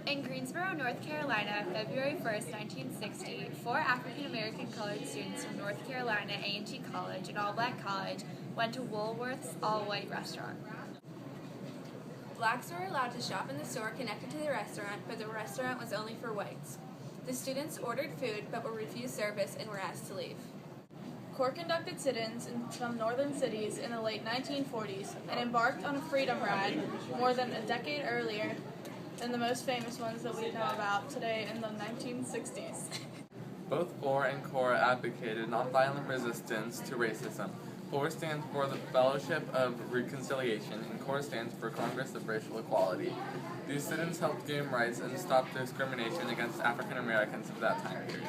In Greensboro, North Carolina, February 1st, 1960, 4 African-American colored students from North Carolina A&T College, an all-black college, went to Woolworth's all-white restaurant. Blacks were allowed to shop in the store connected to the restaurant, but the restaurant was only for whites. The students ordered food but were refused service and were asked to leave. CORE conducted sit-ins in some northern cities in the late 1940s and embarked on a freedom ride more than a decade earlier than the most famous ones that we know about today in the 1960s. Both FORE and CORE advocated nonviolent resistance to racism. FORE stands for the Fellowship of Reconciliation, and CORE stands for Congress of Racial Equality. These sit-ins helped gain rights and stop discrimination against African Americans of that time period.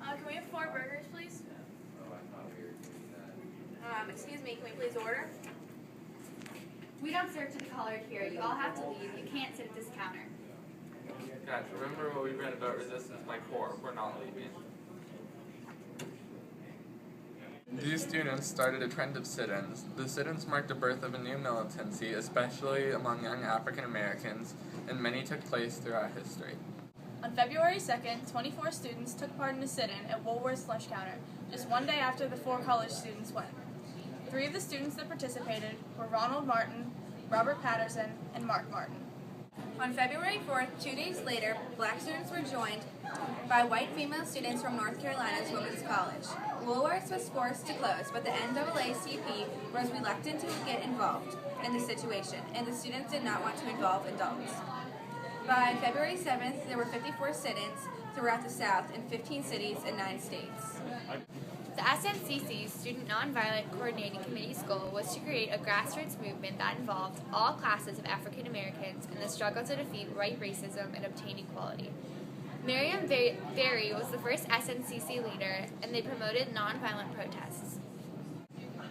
Can we have 4 burgers, please? Excuse me, can we please order? We don't serve to the colored here. You all have to leave. You can't sit at this counter. Guys, remember what we read about resistance by CORE? We're not leaving. These students started a trend of sit-ins. The sit-ins marked the birth of a new militancy, especially among young African Americans, and many took place throughout history. On February 2nd, 24 students took part in a sit-in at Woolworth's lunch counter, just one day after the 4 college students went. 3 of the students that participated were Ronald Martin, Robert Patterson, and Mark Martin. On February 4th, 2 days later, black students were joined by white female students from North Carolina's Women's College. Woolworths was forced to close, but the NAACP was reluctant to get involved in the situation, and the students did not want to involve adults. By February 7th, there were 54 sit-ins throughout the South in 15 cities and 9 states. The SNCC's Student Nonviolent Coordinating Committee's goal was to create a grassroots movement that involved all classes of African Americans in the struggle to defeat white racism and obtain equality. Miriam Berry was the first SNCC leader, and they promoted nonviolent protests.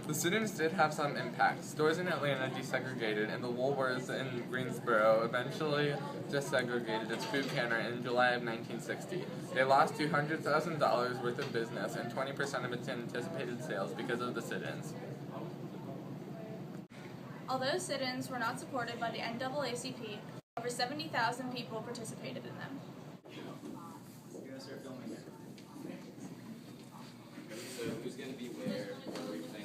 The sit-ins did have some impact. Stores in Atlanta desegregated, and the Woolworths in Greensboro eventually desegregated its food counter in July of 1960. They lost $200,000 worth of business and 20% of its anticipated sales because of the sit-ins. Although sit-ins were not supported by the NAACP, over 70,000 people participated in them. So who's going to be where? What are we playing?